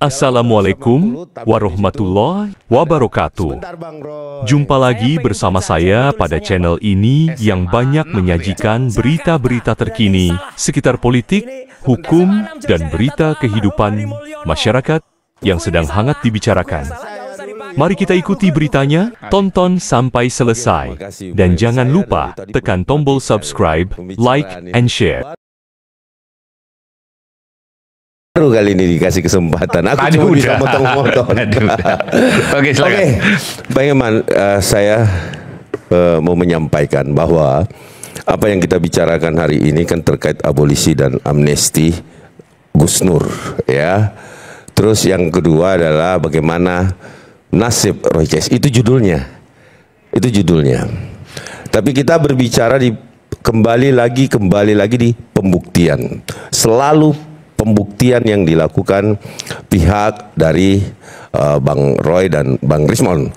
Assalamualaikum warahmatullahi wabarakatuh. Jumpa lagi bersama saya pada channel ini yang banyak menyajikan berita-berita terkini sekitar politik, hukum, dan berita kehidupan masyarakat yang sedang hangat dibicarakan. Mari kita ikuti beritanya, tonton sampai selesai. Dan jangan lupa tekan tombol subscribe, like, and share. Baru kali ini dikasih kesempatan, aku cuma bisa motong-motong. Oke, silakan. Oke, Bang Iman, saya mau menyampaikan bahwa apa yang kita bicarakan hari ini kan terkait abolisi dan amnesti Gus Nur, ya. Terus yang kedua adalah bagaimana nasib Roy Cez. Itu judulnya. Tapi kita berbicara kembali lagi di pembuktian. Selalu pembuktian yang dilakukan pihak dari Bang Roy dan Bang Rismon.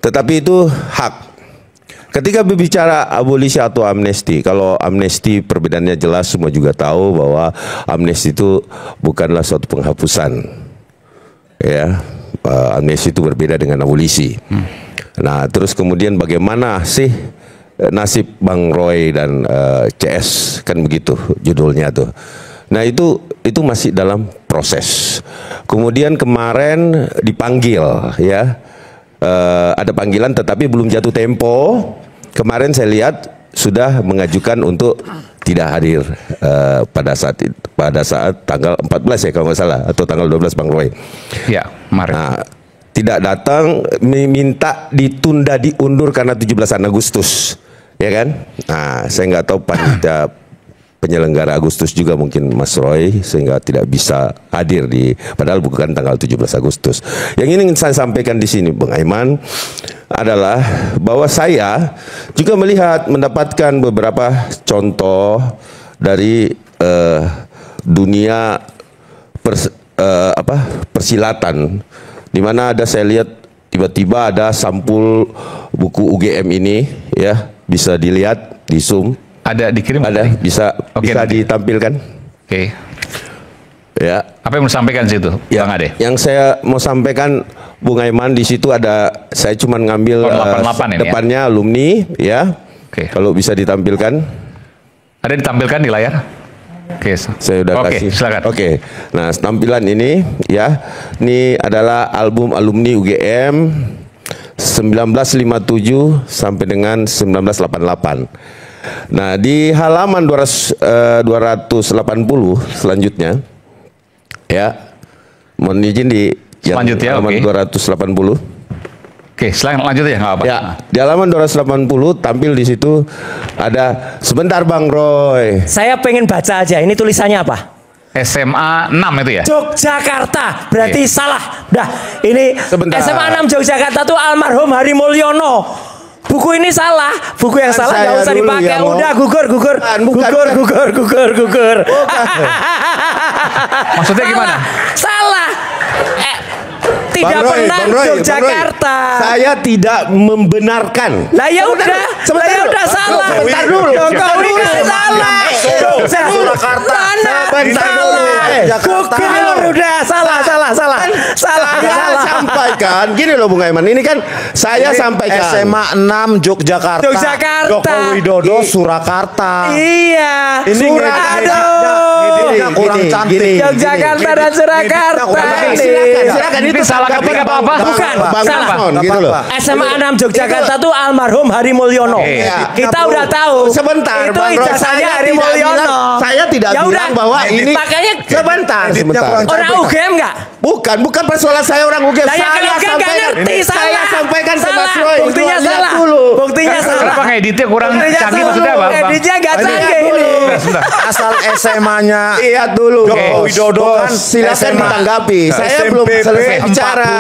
Tetapi itu hak. Ketika berbicara abolisi atau amnesti, kalau amnesti perbedaannya jelas, semua juga tahu bahwa amnesti itu bukanlah suatu penghapusan. Ya, amnesti itu berbeda dengan abolisi. Nah, terus kemudian bagaimana sih nasib Bang Roy dan CS, kan begitu judulnya tuh. Nah, itu masih dalam proses. Kemudian kemarin dipanggil, ya, ada panggilan tetapi belum jatuh tempo. Kemarin saya lihat sudah mengajukan untuk tidak hadir pada saat tanggal 14 ya kalau nggak salah, atau tanggal 12 Bang Roy. Ya, kemarin. Nah, tidak datang, minta ditunda, diundur karena 17 Agustus, ya kan? Nah, saya nggak tahu panitia penyelenggara Agustus juga mungkin Mas Roy, sehingga tidak bisa hadir padahal bukan tanggal 17 Agustus. Yang ingin saya sampaikan di sini, Bang Aiman, adalah bahwa saya juga mendapatkan beberapa contoh dari dunia persilatan, di mana saya lihat tiba-tiba ada sampul buku UGM ini, ya, bisa dilihat di Zoom. Ada dikirim? Ada, bisa ditampilkan. Oke. Ya. Apa yang mau sampaikan situ, ya, Bang Ade? Yang saya mau sampaikan, Bung Aiman, di situ ada, saya cuma ngambil depannya, ya? Alumni, ya. Oke. Kalau bisa ditampilkan. Ada ditampilkan di layar? Oke. Saya udah kasih. Silakan. Oke. Nah, tampilan ini, ya, ini adalah album alumni UGM 1957 sampai dengan 1988. Nah, di halaman 280 selanjutnya, ya, mohon izin di halaman 280. Oke, silakan lanjut ya, nggak apa-apa. Ya, di halaman 280 tampil di situ ada, sebentar Bang Roy. Saya pengen baca aja, ini tulisannya apa? SMA 6 itu ya? Yogyakarta, berarti salah. Dah, ini sebentar. SMA 6 Yogyakarta tuh almarhum Hari Mulyono. Buku ini salah, buku yang salah nggak usah dipakai, ya, udah gugur. Maksudnya gimana? Salah. Tidak pernah Yogyakarta. Saya tidak membenarkan. Lah ya udah, salah. Sebentar dulu. Jokowi salah. Surakarta. Salah. Udah salah. Saya sampaikan gini loh, Bung Aiman. Ini kan saya sampaikan SMA 6 Yogyakarta. Joko Widodo Surakarta. Iya. Ini kurang cantik. Yogyakarta dan Surakarta. Silakan, itu salah ketik apa-apa? Bukan, salah. Gitu loh. SMA 6 Yogyakarta tuh almarhum Hari Mulyono. Kita udah tahu. Sebentar, itu ijazahnya Hari Mulyono. Saya tidak bilang bahwa ini. Makanya sebentar. Orang UGM nggak? Bukan persoalan saya orang UGM. Saya sampaikan ke Mas Roy. Buktinya salah. Buktinya salah. Kenapa ngeditnya kurang canggih, maksudnya apa? Editnya nggak canggih ini. Asal SMA-nya lihat dulu. Joko Widodo kan silakan ditanggapi. Saya belum selesai bicara.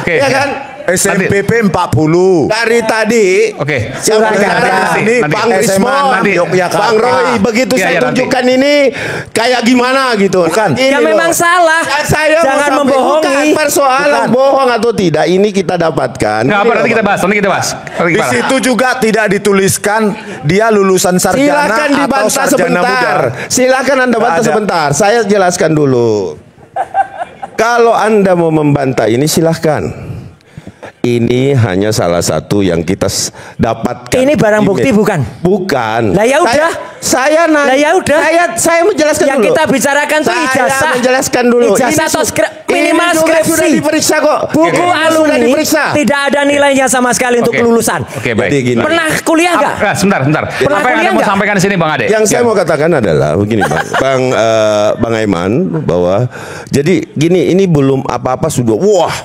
Ya kan? SMPP 40. Dari tadi, yang bicara ini Bang Rismon, Bang Roy, begitu saya tunjukkan ini kayak gimana gitu. Bukan. Ya memang salah. Saya jangan membohongi. Bukan persoalan bohong atau tidak. Ini kita dapatkan. Nggak apa, nanti kita bahas. Di situ juga tidak dituliskan dia lulusan sarjana atau sarjana muda. Silakan Anda bantah sebentar. Saya jelaskan dulu. Kalau Anda mau membantah ini silahkan. Ini hanya salah satu yang kita dapatkan. Ini barang bukti bukan? Bukan. Lah ya udah. Saya Lah ya udah. Saya menjelaskan Yang dulu. kita bicarakan tuh ijazah. Saya menjelaskan dulu. Ijazah atau minimal ini skripsi. sudah diperiksa kok. Buku Ini alumni sudah diperiksa. tidak ada nilainya sama sekali untuk Oke. kelulusan. Oke, baik. Jadi gini. Pernah kuliah nggak? Sebentar. Pernah Apa yang kuliah Anda mau nggak? sampaikan di sini, Bang Ade? Yang saya mau katakan adalah begini, Bang Aiman, bahwa jadi gini, ini belum apa-apa sudah wah.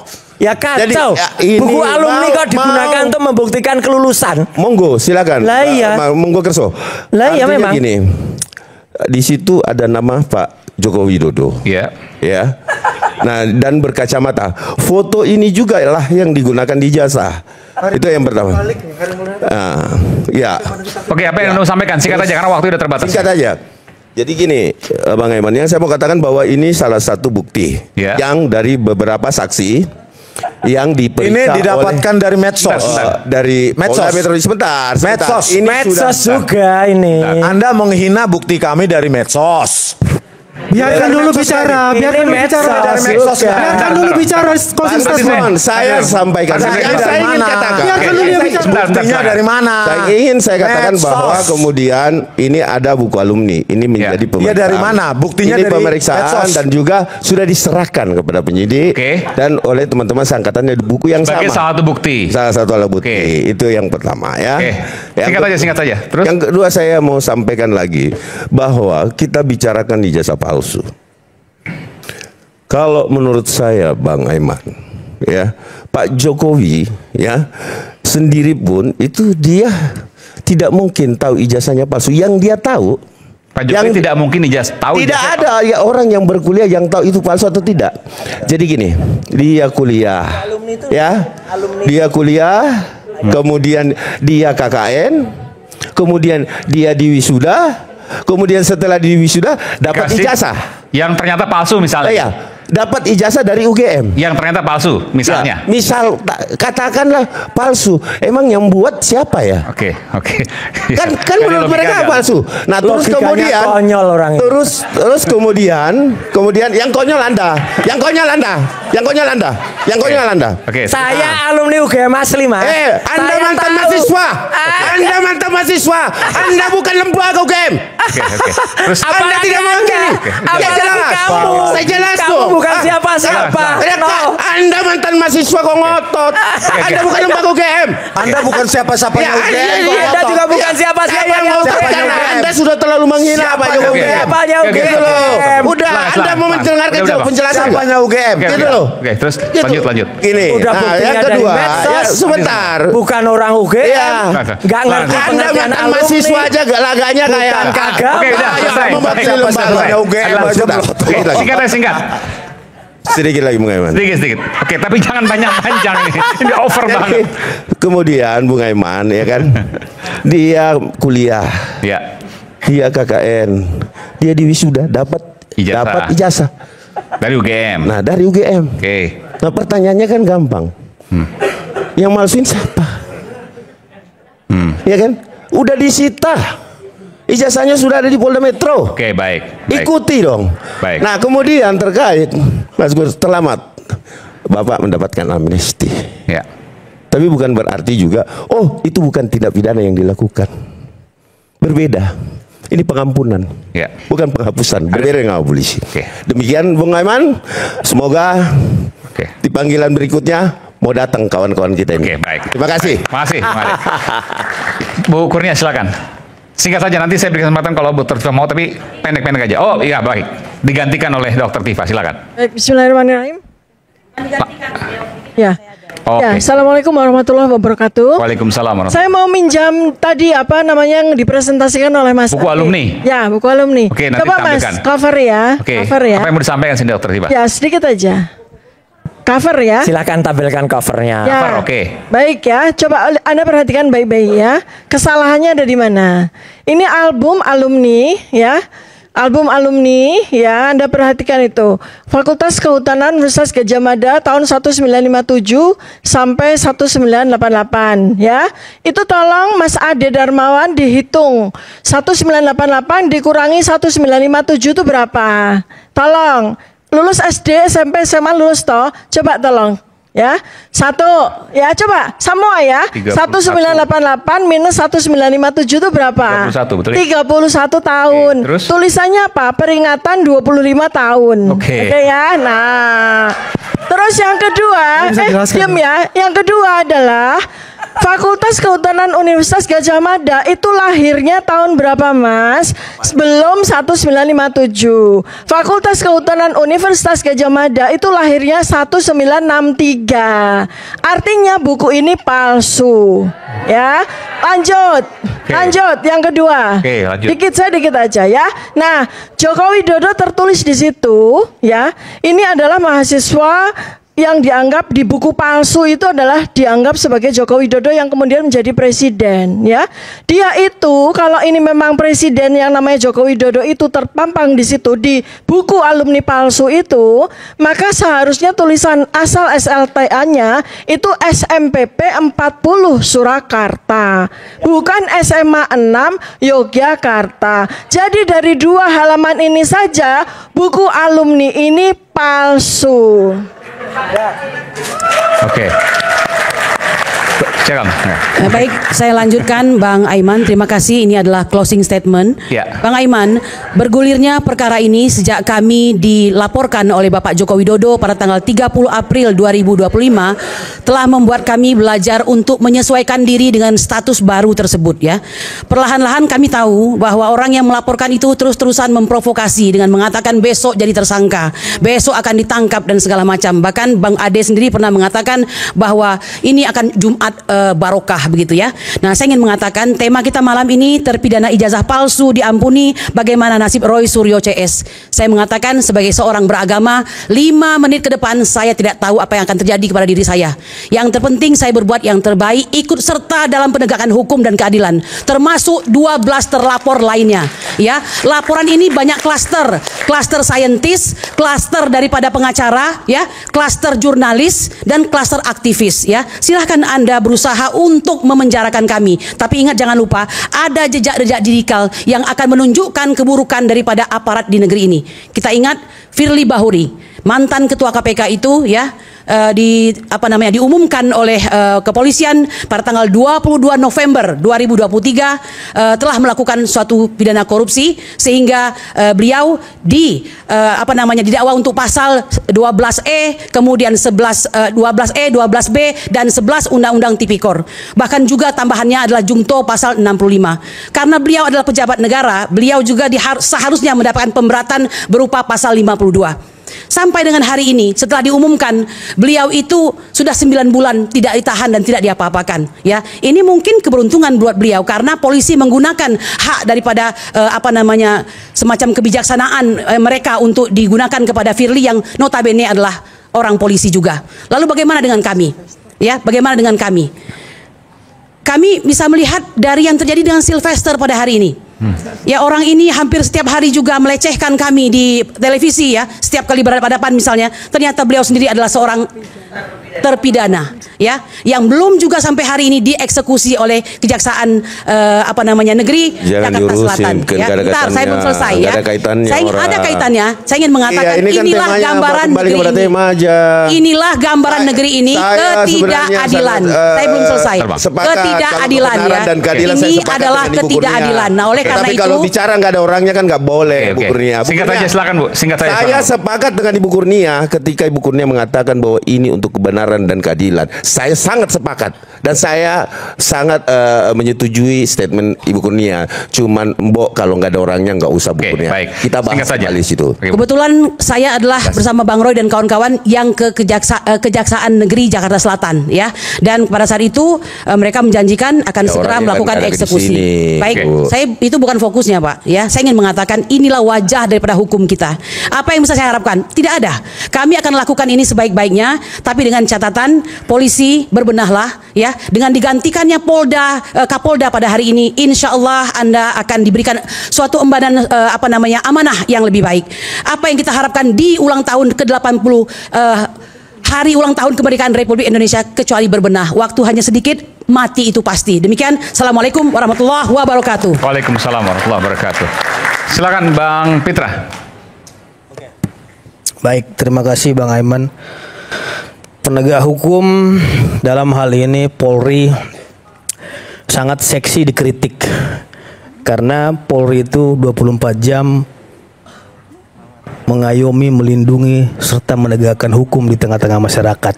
Ya kacau. Jadi, ya, ini buku alumni kok digunakan untuk membuktikan kelulusan. Monggo, silakan. Lah iya. Monggo kerso. Lah iya Artinya memang. Gini, di situ ada nama Pak Joko Widodo. Iya. Ya. Nah, dan berkacamata. Foto ini juga lah yang digunakan di ijazah. Itu yang pertama. Ya. Oke, apa yang Anda mau sampaikan? Singkat aja karena waktu udah terbatas. Singkat aja. Jadi gini, Bang Aiman, yang saya mau katakan bahwa ini salah satu bukti Ya. yang dari beberapa saksi yang diperiksa Ini didapatkan dari medsos. dari Medsos. Polda Metro. Sebentar. Medsos. Ini Medsos sudah- juga ini. Anda menghina bukti kami dari medsos. Biarkan dulu bicara, biarkan dulu bicara. Dari medsos, ya. Biarkan dulu bicara konsisten. Mohon saya sampaikan. Anda Yang dari saya ingin mana? katakan. Biarkan dulu dia bicara. Buktinya dari mana? Saya katakan Medsos. bahwa kemudian ini ada buku alumni. Ini menjadi Ya. pemeriksaan. Dia dari mana? Buktinya ini dari pemeriksaan medsos. dan juga sudah diserahkan kepada penyidik Oke. dan oleh teman-teman seangkatannya di buku yang Sebagai sama. salah satu bukti. Salah satu alat bukti. Oke. Itu yang pertama ya. Oke. Yang Singkat saja. Terus? Yang kedua saya mau sampaikan lagi bahwa kita bicarakan ijazah palsu. Kalau menurut saya Bang Aiman, ya, Pak Jokowi ya sendiri pun itu dia tidak mungkin tahu ijazahnya palsu. Yang dia tahu Pak Jokowi tidak mungkin tahu tidak ijazah ada ya orang yang berkuliah yang tahu itu palsu atau tidak. Jadi gini, dia kuliah, ya, dia kuliah, kemudian dia KKN, kemudian dia diwisuda, kemudian setelah diwisuda dapat Kasih ijazah. yang ternyata palsu misalnya. Ya, dapat ijazah dari UGM. Yang ternyata palsu misalnya. Ya, misal katakanlah palsu, emang yang buat siapa ya? Oke. kan Jadi menurut mereka logikanya. palsu. Nah terus Logikanya kemudian konyol orang ini. terus kemudian yang konyol Anda, yang konyol Anda. Oke. Saya alumni UGM asli, Mas. Anda Saya mantan tahu. mahasiswa, Anda mantan mahasiswa, Anda bukan lembaga UGM. Oke. Terus Anda tidak mungkin. Apalagi jelas. kamu. Saya jelas Kamu tuh. bukan siapa-siapa. No. Anda mantan mahasiswa kok ngotot. Anda bukan lembaga UGM. Anda bukan siapa-siapanya Ya, UGM. iya, Anda juga bukan siapa-siapa Saya mau yang katakan UGM. Anda sudah terlalu menghina Pak Jokowi. Oke. Siapanya Oke, UGM. Gitu loh. Udah, Pelan, Anda mau pelan. mendengarkan Udah, penjelasan nggak? Siapanya UGM. Oke, Gitu loh. Oke, terus Gitu. lanjut. Gini. Udah Nah, buktinya yang dari kedua, medsos. ya, sebentar. Bukan orang UGM. Iya. Nggak ngerti Anda Anda pengertian mantan alumni. mahasiswa aja laganya kayak Bukan kagak. Oke, udah selesai. Mewakili Selesai. lembaganya UGM Adalah aja sebentar. belum. Oke, singkat aja, singkat. Sedikit lagi Bung Aiman. Sedikit. Oke, tapi jangan panjang ini. Ini over Jadi, banget. kemudian Bung Aiman ya kan, dia kuliah, Ya. dia KKN, dia diwisuda dapat ijazah. Dari UGM. Nah dari UGM. Oke. Nah pertanyaannya kan gampang. Yang malsuin siapa? Ya kan? Udah disita. Ijazahnya sudah ada di Polda Metro. Oke, baik. Ikuti dong. Baik. Nah kemudian terkait Mas Gur terlambat, Bapak mendapatkan amnesti. Ya. Tapi bukan berarti juga, oh itu bukan tindak pidana yang dilakukan. Berbeda. Ini pengampunan. Ya. Bukan penghapusan. Berbeda dengan abolisi. Oke. Demikian Bung Aiman. Semoga Oke. di panggilan berikutnya mau datang kawan-kawan kita ini. Oke, baik. Terima kasih. Makasih, Mari. Bu Kurnia silakan. Singkat saja, nanti saya beri kesempatan kalau Dr. Tifa mau, tapi pendek-pendek aja. Oh iya, baik. Digantikan oleh Dr. Tifa, silakan. Baik, bismillahirrahmanirrahim. Ya. Oke. Ya, assalamualaikum warahmatullahi wabarakatuh. Waalaikumsalam warahmatullahi Saya mau minjam tadi apa namanya yang dipresentasikan oleh Mas. Buku Ade. alumni? Ya, buku alumni. Oke, nanti Coba Mas, tampilkan. cover ya. Oke. Cover ya. Apa yang mau disampaikan sini Dr. Tifa? Ya, sedikit aja. Cover ya. Silakan tampilkan covernya. Ya. Cover, oke. Baik ya, coba Anda perhatikan baik-baik ya. Kesalahannya ada di mana? Ini album alumni ya. Album alumni ya, Anda perhatikan itu. Fakultas Kehutanan Universitas Gadjah Mada tahun 1957 sampai 1988 ya. Itu tolong Mas Ade Darmawan dihitung. 1988 dikurangi 1957 itu berapa? Tolong. lulus SD, SMP, SMA lulus toh? Coba tolong. Ya, 1, ya coba semua ya. 1988 minus 1957 itu berapa? 31, betul. 31 tahun. Oke, terus? Tulisannya apa? Peringatan 25 tahun. Oke. Oke ya. Nah, terus yang kedua, diam ya. Yang kedua adalah Fakultas Kehutanan Universitas Gadjah Mada itu lahirnya tahun berapa, Mas? Sebelum 1957. Fakultas Kehutanan Universitas Gadjah Mada itu lahirnya 1963. Artinya buku ini palsu. Ya, lanjut. Lanjut yang kedua. Oke, lanjut. Dikit aja ya. Nah, Joko Widodo tertulis di situ ya. Ini adalah mahasiswa yang dianggap di buku palsu itu adalah dianggap sebagai Joko Widodo yang kemudian menjadi presiden ya. Dia itu kalau ini memang presiden yang namanya Joko Widodo itu terpampang di situ di buku alumni palsu itu, maka seharusnya tulisan asal SLTA-nya itu SMPP 40 Surakarta, bukan SMA 6 Yogyakarta. Jadi dari 2 halaman ini saja buku alumni ini palsu. Oke. Silakan. Baik, saya lanjutkan Bang Aiman. Terima kasih. Ini adalah closing statement. Ya. Bang Aiman, bergulirnya perkara ini sejak kami dilaporkan oleh Bapak Joko Widodo pada tanggal 30 April 2025 telah membuat kami belajar untuk menyesuaikan diri dengan status baru tersebut ya. Perlahan-lahan kami tahu bahwa orang yang melaporkan itu terus-terusan memprovokasi dengan mengatakan besok jadi tersangka, besok akan ditangkap dan segala macam. Bahkan Bang Ade sendiri pernah mengatakan bahwa ini akan Jumat barokah begitu ya. Nah, saya ingin mengatakan tema kita malam ini terpidana ijazah palsu diampuni, bagaimana nasib Roy Suryo CS. Saya mengatakan sebagai seorang beragama, 5 menit ke depan saya tidak tahu apa yang akan terjadi kepada diri saya. Yang terpenting saya berbuat yang terbaik, ikut serta dalam penegakan hukum dan keadilan, termasuk 12 terlapor lainnya ya. Laporan ini banyak klaster saintis, klaster daripada pengacara ya, klaster jurnalis dan klaster aktivis ya. Silahkan Anda berusaha untuk memenjarakan kami, tapi ingat jangan lupa ada jejak-jejak digital yang akan menunjukkan keburukan daripada aparat di negeri ini. Kita ingat Firly Bahuri, mantan ketua KPK itu ya, diumumkan oleh kepolisian pada tanggal 22 November 2023 telah melakukan suatu pidana korupsi sehingga beliau didakwa untuk pasal 12E, kemudian 12E, 12B dan 11 Undang-Undang Tipikor. Bahkan juga tambahannya adalah jungto pasal 65. Karena beliau adalah pejabat negara, beliau juga seharusnya mendapatkan pemberatan berupa pasal 52. Sampai dengan hari ini setelah diumumkan beliau itu sudah 9 bulan tidak ditahan dan tidak diapa-apakan ya. Ini mungkin keberuntungan buat beliau karena polisi menggunakan hak daripada semacam kebijaksanaan mereka untuk digunakan kepada Firly yang notabene adalah orang polisi juga. Lalu bagaimana dengan kami? Ya, bagaimana dengan kami? Kami bisa melihat dari yang terjadi dengan Sylvester pada hari ini. Ya, orang ini hampir setiap hari juga melecehkan kami di televisi ya. Setiap kali berhadapan misalnya, ternyata beliau sendiri adalah seorang terpidana ya, yang belum juga sampai hari ini dieksekusi oleh Kejaksaan negeri Jakarta Selatan ya. Bentar, saya belum selesai ya. Ada kaitannya. Saya ingin mengatakan inilah gambaran negeri ini. Inilah gambaran negeri ini, ketidakadilan. Saya belum selesai. Ketidakadilan ya. Ini adalah ketidakadilan. Nah, oleh karena tapi itu kalau bicara nggak ada orangnya kan nggak boleh. Bu Kurnia. Singkat saja silakan Bu. Singkat saja. Saya sepakat dengan Ibu Kurnia ketika Ibu Kurnia mengatakan bahwa ini untuk kebenaran dan keadilan. Saya sangat sepakat dan saya sangat menyetujui statement Ibu Kurnia. Cuman mbok kalau nggak ada orangnya nggak usah Bu Kurnia. Baik. Kita bahas kembali situ. Kebetulan saya adalah bersama Bang Roy dan kawan-kawan yang ke Kejaksaan Negeri Jakarta Selatan ya. Dan pada saat itu mereka menjanjikan akan segera melakukan eksekusi. Baik, saya itu bukan fokusnya Pak ya. Saya ingin mengatakan inilah wajah daripada hukum kita. Apa yang bisa saya harapkan? Tidak ada. Kami akan lakukan ini sebaik-baiknya, tapi dengan catatan polisi berbenahlah ya. Dengan digantikannya Kapolda pada hari ini, insya Allah Anda akan diberikan suatu embanan amanah yang lebih baik. Apa yang kita harapkan di ulang tahun ke-80 hari ulang tahun kemerdekaan Republik Indonesia, kecuali berbenah. Waktu hanya sedikit, mati itu pasti. Demikian, Assalamualaikum warahmatullahi wabarakatuh. Waalaikumsalam warahmatullahi wabarakatuh. Silakan Bang Pitra. Baik, terima kasih Bang Aiman. Penegak hukum dalam hal ini Polri sangat seksi dikritik karena Polri itu 24 jam mengayomi, melindungi serta menegakkan hukum di tengah-tengah masyarakat.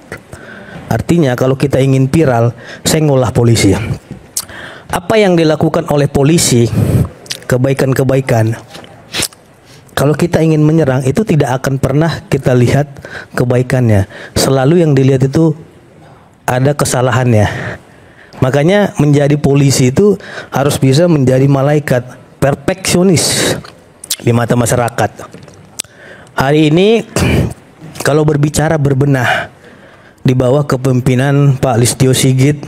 Artinya kalau kita ingin viral, senggollah polisi. Apa yang dilakukan oleh polisi, kebaikan-kebaikan, kalau kita ingin menyerang itu tidak akan pernah kita lihat kebaikannya. Selalu yang dilihat itu ada kesalahannya. Makanya menjadi polisi itu harus bisa menjadi malaikat, perfeksionis di mata masyarakat. Hari ini kalau berbicara berbenah di bawah kepemimpinan Pak Listio Sigit,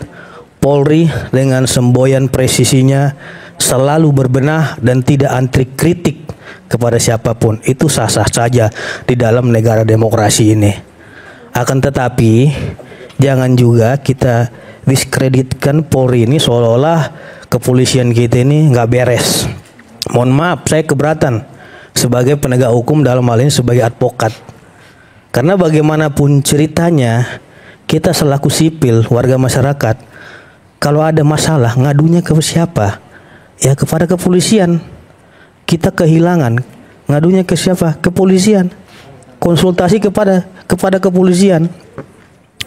Polri dengan semboyan presisinya selalu berbenah dan tidak anti kritik kepada siapapun. Itu sah-sah saja di dalam negara demokrasi ini. Akan tetapi jangan juga kita diskreditkan Polri ini seolah-olah kepolisian kita ini nggak beres. Mohon maaf, saya keberatan sebagai penegak hukum, dalam hal ini sebagai advokat. Karena bagaimanapun ceritanya, kita selaku sipil, warga masyarakat, kalau ada masalah ngadunya ke siapa? Ya kepada kepolisian. Kita kehilangan, ngadunya ke siapa? Kepolisian. Konsultasi kepada kepolisian.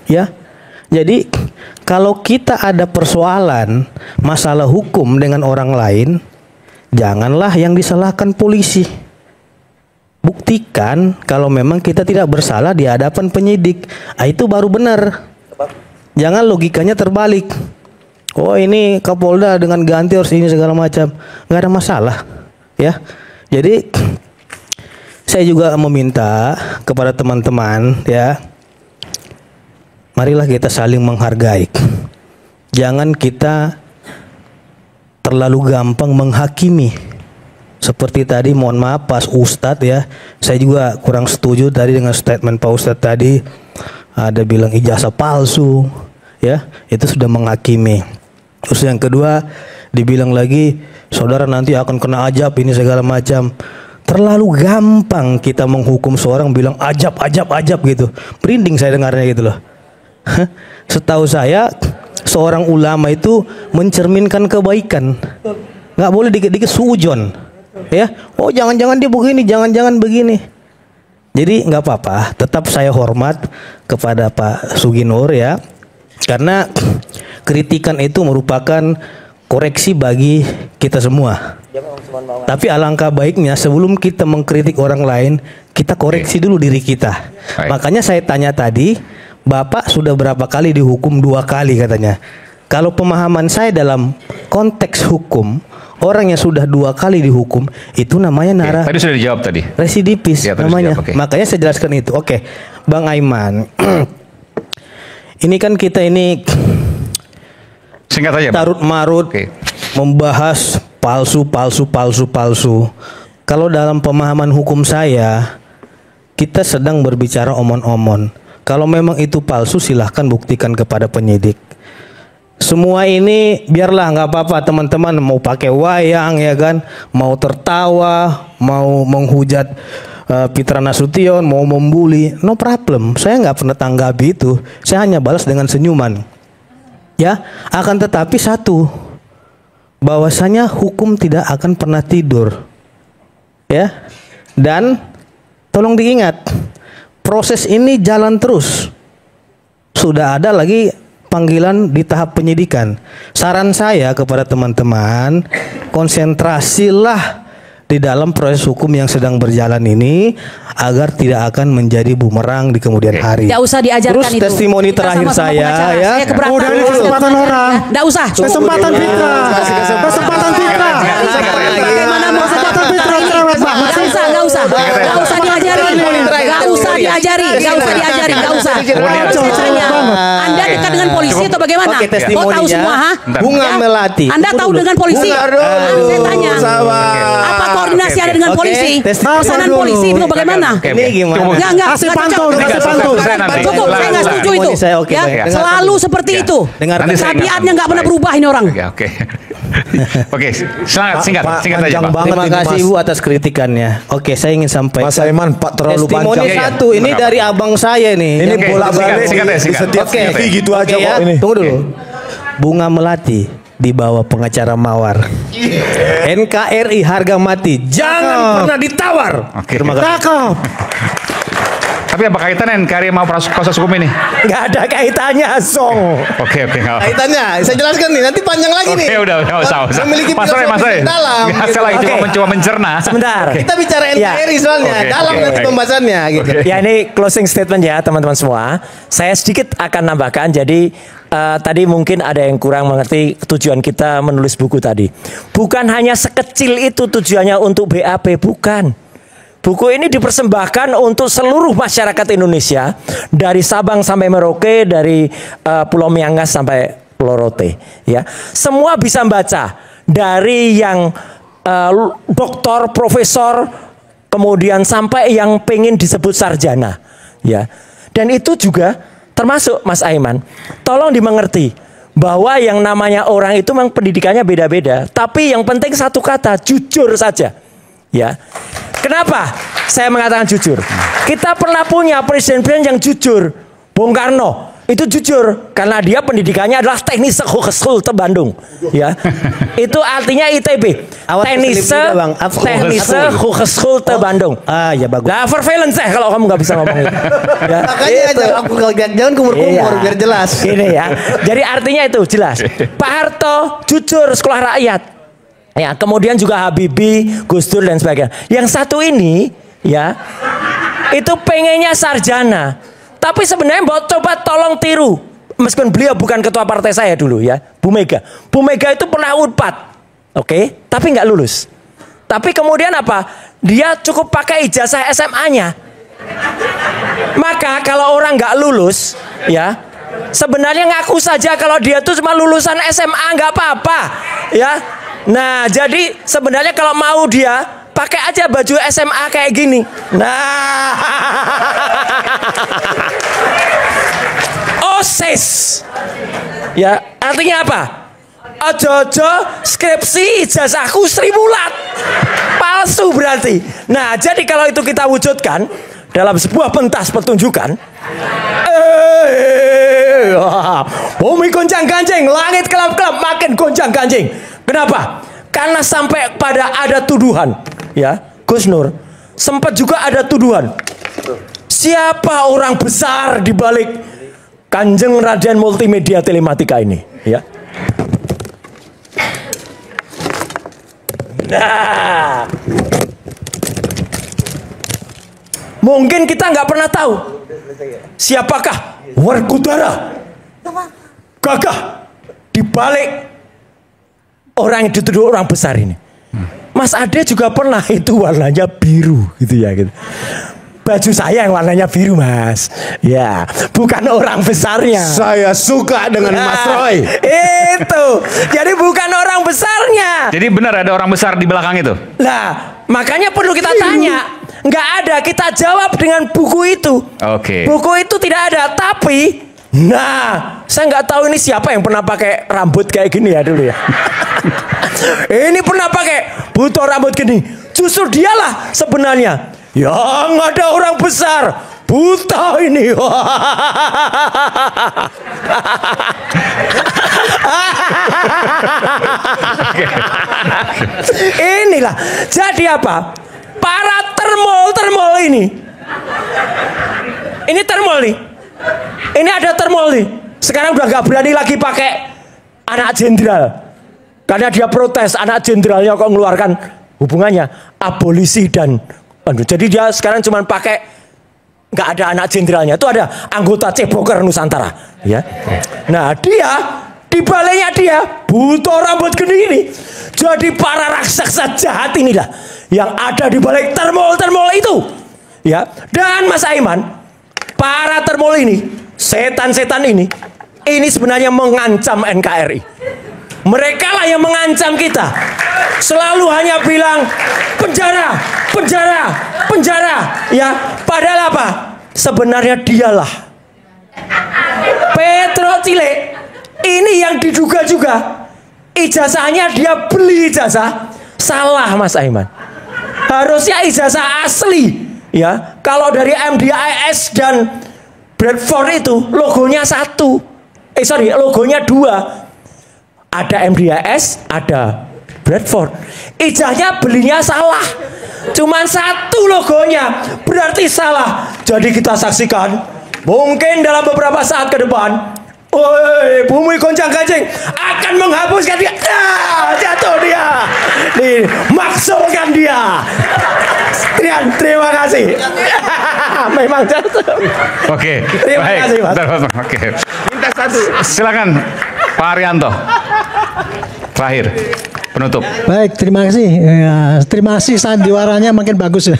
Ya. Jadi kalau kita ada persoalan masalah hukum dengan orang lain, janganlah yang disalahkan polisi. Buktikan kalau memang kita tidak bersalah di hadapan penyidik. Itu baru benar. Jangan logikanya terbalik. Oh ini Kapolda dengan ganti harus ini segala macam. Nggak ada masalah. Ya, jadi saya juga meminta kepada teman-teman, ya, marilah kita saling menghargai. Jangan kita terlalu gampang menghakimi. Seperti tadi, mohon maaf Pak Ustadz ya, saya juga kurang setuju tadi dengan statement Pak Ustadz tadi. Ada bilang ijazah palsu, ya, itu sudah menghakimi. Terus yang kedua, dibilang lagi saudara nanti akan kena ajab ini segala macam. Terlalu gampang kita menghukum seorang bilang ajab gitu. Merinding saya dengarnya gitu loh. Setahu saya seorang ulama itu mencerminkan kebaikan. Nggak boleh dikit-dikit suujon. Ya, oh jangan-jangan dia begini, jangan-jangan begini. Jadi nggak apa-apa, tetap saya hormat kepada Pak Suginur ya. Karena kritikan itu merupakan koreksi bagi kita semua. Tapi alangkah baiknya sebelum kita mengkritik orang lain, kita koreksi dulu diri kita. Makanya saya tanya tadi, Bapak sudah berapa kali dihukum? 2 kali katanya. Kalau pemahaman saya dalam konteks hukum, orang yang sudah 2 kali dihukum itu namanya tadi sudah dijawab tadi. Residipis ya, namanya. Makanya saya jelaskan itu. Oke, Bang Aiman. Ini kan kita ini singkat saja, tarut marut membahas palsu. Kalau dalam pemahaman hukum saya, kita sedang berbicara omon-omon. Kalau memang itu palsu, silahkan buktikan kepada penyidik. Semua ini biarlah, nggak apa-apa teman-teman, mau pakai wayang ya kan, mau tertawa, mau menghujat Pitra Nasution, mau membuli, no problem. Saya nggak pernah tanggapi itu. Saya hanya balas dengan senyuman. Ya, akan tetapi satu, bahwasanya hukum tidak akan pernah tidur. Ya. Dan tolong diingat, proses ini jalan terus. Sudah ada lagi panggilan di tahap penyidikan. Saran saya kepada teman-teman, konsentrasilah di dalam proses hukum yang sedang berjalan ini agar tidak akan menjadi bumerang di kemudian hari. Tidak usah diajarkan. Terus itu. testimoni terakhir saya ya. Udah ada kesempatan orang. Tidak usah. Kesempatan Fitra. Kesempatan Fitra. Bagaimana mau kesempatan Fitra? Nggak usah diajari. Anda dekat dengan polisi atau bagaimana? Kau tahu semua, ha? Bunga Melati. Anda tahu dengan polisi? Saya tanya. Apa koordinasi Anda dengan polisi? Pesanan polisi itu bagaimana? Ini gimana? Enggak. Kasih pantun. Cukup, saya nggak setuju itu. Ya, selalu seperti itu. Tabiatnya nggak pernah berubah ini orang. Oke. Oke, singkat aja Pak. Terima kasih Ibu atas kritikannya. Oke, saya ingin sampaikan. Mas Aiman, Pak terlalu testimoni panjang. satu, ini dari abang saya nih. Ini Oke, bolak-balik singkat ya, di singkat. setiap Oke. TV gitu aja Oke, kok ya. ini. Tunggu dulu. Bunga melati di bawah pengacara Mawar. NKRI harga mati. Jangan pernah ditawar. Oke. Terima kasih. Tapi apa kaitannya NKRI mau proses hukum ini? Nggak ada kaitannya, Song. Oke. Kaitannya, saya jelaskan nih. Nanti panjang lagi nih. Oke, udah usah. Memiliki Mas Roy. filosofi dalam. Nggak, saya lagi Oke. mencoba mencerna. Sebentar. Kita bicara NKRI soalnya. Oke, dalam oke, nanti oke. pembahasannya gitu. Ya ini closing statement ya teman-teman semua. Saya sedikit akan nambahkan. Jadi tadi mungkin ada yang kurang mengerti tujuan kita menulis buku tadi. Bukan hanya sekecil itu tujuannya untuk BAP, bukan. Buku ini dipersembahkan untuk seluruh masyarakat Indonesia dari Sabang sampai Merauke, dari Pulau Miangas sampai Pulau Rote. Ya, semua bisa baca dari yang doktor, profesor, kemudian sampai yang pengen disebut sarjana. Ya, dan itu juga termasuk Mas Aiman. Tolong dimengerti bahwa yang namanya orang itu memang pendidikannya beda-beda. Tapi yang penting satu kata, jujur saja. Ya. Kenapa saya mengatakan jujur? Kita pernah punya presiden-presiden yang jujur. Bung Karno itu jujur karena dia pendidikannya adalah Teknische Hogeschool Bandung. Ya. Itu artinya ITB. Teknische Hogeschool Bandung. Ah, ya bagus. Nah, vervelend saya kalau kamu nggak bisa ngomong itu. Ya, Makanya jangan kumur-kumur Iya. biar jelas. Ini ya. Jadi artinya itu jelas. Pak Harto jujur sekolah rakyat. Ya, kemudian juga Habibie, Gus Dur dan sebagainya. Yang satu ini ya itu pengennya sarjana. Tapi sebenarnya mau coba tolong tiru. Meskipun beliau bukan ketua partai saya dulu ya, Bu Mega. Bu Mega itu pernah Unpad. Oke, tapi nggak lulus. Tapi kemudian apa? Dia cukup pakai ijazah SMA-nya. Maka kalau orang nggak lulus, ya sebenarnya ngaku saja kalau dia tuh cuma lulusan SMA nggak apa-apa, ya. Nah, jadi sebenarnya kalau mau dia pakai aja baju SMA kayak gini. Nah, OSIS, ya artinya apa? Ojo-ojo skripsi ijazahku Sri Mulat, palsu berarti. Nah, jadi kalau itu kita wujudkan dalam sebuah pentas pertunjukan, bumi goncang-ganjing, langit kelap-kelap, makin goncang-ganjing. Kenapa? Karena sampai pada ada tuduhan, ya, Gus Nur. Sempat juga ada tuduhan. Siapa orang besar di balik Kanjeng Raden Multimedia Telematika ini, ya? Nah, mungkin kita nggak pernah tahu siapakah Werkudara gagah di balik orang yang dituduh orang besar ini. Mas Ade juga pernah, itu warnanya biru gitu ya gitu. Baju saya yang warnanya biru, Mas. Ya, bukan orang besarnya. Saya suka dengan Mas Roy. Itu. Jadi bukan orang besarnya. Jadi benar ada orang besar di belakang itu? Nah, makanya perlu kita tanya. Nggak ada, kita jawab dengan buku itu. Oke. Buku itu tidak ada, tapi nah, saya nggak tahu ini siapa yang pernah pakai rambut kayak gini ya dulu ya. Ini pernah pakai butuh rambut gini. Justru dialah sebenarnya yang ada orang besar buta ini. Inilah. Jadi apa? Para termol ini. Ini termol nih. Ini ada termol nih. Sekarang udah gak berani lagi pakai anak jenderal. Karena dia protes anak jenderalnya kok mengeluarkan hubungannya abolisi dan jadi dia sekarang cuma pakai nggak ada anak jenderalnya, itu ada anggota Ceboker Nusantara, ya. Nah, dia di baliknya dia butuh rambut gini ini. Jadi para raksasa jahat inilah yang ada di balik termol itu, ya. Dan Mas Aiman, para termol ini, setan-setan ini sebenarnya mengancam NKRI. Mereka lah yang mengancam kita. Selalu hanya bilang penjara, penjara, penjara. Ya, padahal apa? Sebenarnya dialah Petro Cile. Ini yang diduga juga. ijazahnya dia beli ijazah. Salah Mas Aiman. Harusnya ijazah asli. Ya, kalau dari MDIS dan Bradford itu logonya satu. Logonya dua. Ada MDIS, ada Bradford. Ijazahnya belinya salah. Cuman satu logonya, berarti salah. Jadi kita saksikan, mungkin dalam beberapa saat ke depan, bumi goncang-ganjing akan menghapuskan dia. Jatuh dia. Dimaksudkan dia. Terima kasih. Memang jatuh. Oke. Terima kasih, Mas. Oke. Minta satu. Silakan Pak Arianto. Terakhir. Penutup. Baik, terima kasih. Terima kasih sandiwaranya makin bagus ya.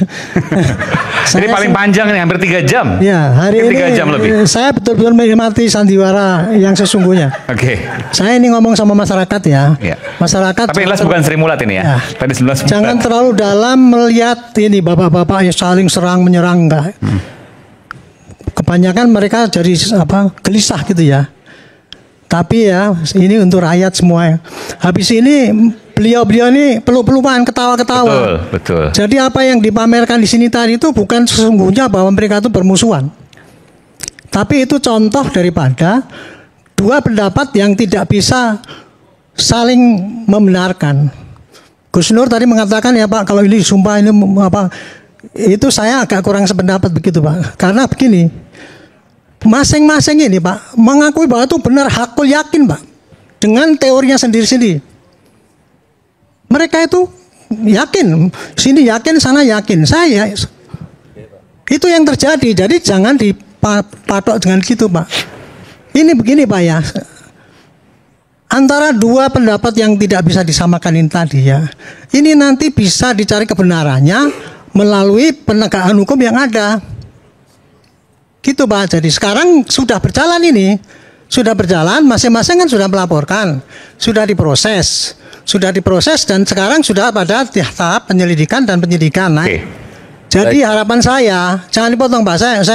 Ini paling panjang nih, hampir 3 jam. Ya, hari ini 3 jam lebih. saya betul-betul menikmati sandiwara yang sesungguhnya. Oke. Saya ini ngomong sama masyarakat ya. Masyarakat. Tapi jelas bukan Sri Mulat ini ya. Tadi 11. Jangan terlalu dalam melihat ini bapak-bapak yang saling serang menyerang enggak. Kebanyakan mereka jadi gelisah gitu ya. Tapi ya ini untuk rakyat semua. Habis ini beliau-beliau ini peluk-pelukan, ketawa-ketawa. Betul. Jadi apa yang dipamerkan di sini tadi itu bukan sesungguhnya bahwa mereka itu bermusuhan. Tapi itu contoh daripada dua pendapat yang tidak bisa saling membenarkan. Gus Nur tadi mengatakan ya Pak, kalau ini sumpah ini apa, itu saya agak kurang sependapat begitu Pak. Karena begini, masing-masing ini Pak mengakui bahwa itu benar, hakul yakin Pak dengan teorinya sendiri-sendiri. Mereka itu yakin, sini yakin, sana yakin. Saya itu yang terjadi. Jadi jangan dipatok dengan gitu Pak. Ini begini Pak ya, antara dua pendapat yang tidak bisa disamakan ini tadi ya, ini nanti bisa dicari kebenarannya melalui penegakan hukum yang ada. Gitu Pak. Jadi sekarang sudah berjalan ini. Sudah berjalan, masing-masing kan sudah melaporkan. Sudah diproses. Dan sekarang sudah pada tahap penyelidikan dan penyidikan. Nah, jadi harapan saya, jangan dipotong Pak.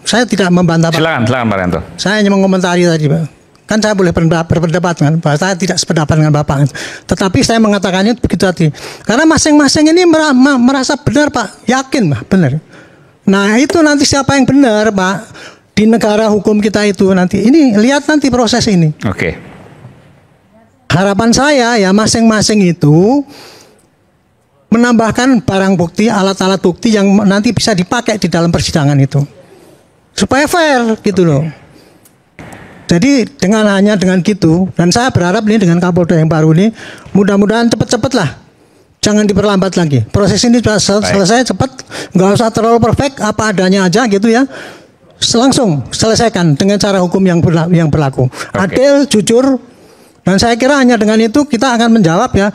Saya tidak membantah Pak. Silakan Pak Arianto. Saya hanya mengomentari tadi Pak. Kan saya boleh berpendapat kan, Pak. Saya tidak sependapat dengan Bapak. Tetapi saya mengatakannya begitu tadi. Karena masing-masing ini merasa benar Pak, yakin Pak, benar. Nah itu nanti siapa yang benar Pak di negara hukum kita itu nanti. Ini lihat nanti proses ini. Oke. Harapan saya ya masing-masing itu menambahkan barang bukti, alat-alat bukti yang nanti bisa dipakai di dalam persidangan itu. Supaya fair gitu loh. Jadi hanya dengan gitu, dan saya berharap ini dengan Kapolda yang baru ini mudah-mudahan cepet-cepet lah. Jangan diperlambat lagi. Proses ini sudah selesai cepat, nggak usah terlalu perfect, apa adanya aja gitu ya. Langsung selesaikan dengan cara hukum yang berlaku. Adil, jujur, dan saya kira hanya dengan itu kita akan menjawab ya.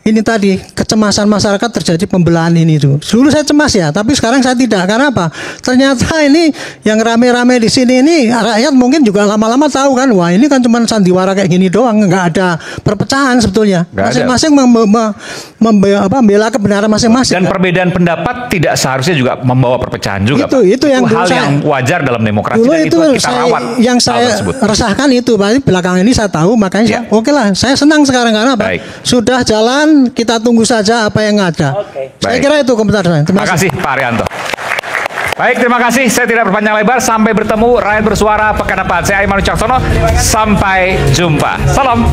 Ini tadi kecemasan masyarakat terjadi pembelahan ini itu. Dulu saya cemas ya, tapi sekarang saya tidak. Karena apa? Ternyata ini yang rame-rame di sini ini rakyat mungkin juga lama-lama tahu kan, wah ini kan cuma sandiwara kayak gini doang, nggak ada perpecahan sebetulnya. Masing-masing membela kebenaran masing-masing. Dan perbedaan pendapat tidak seharusnya juga membawa perpecahan juga. Itu yang hal yang wajar dalam demokrasi. Dulu dan itu kita rawat. Yang saya resahkan itu, belakangan ini saya tahu, makanya oke lah, saya senang sekarang karena apa? Sudah jalan. Kita tunggu saja apa yang ada. Saya kira itu komentar saya. Terima kasih Pak Arianto. Baik, terima kasih. Saya tidak berpanjang lebar. Sampai bertemu Rakyat Bersuara pekan depan. Saya Aiman Wicaksono. Sampai jumpa. Salam.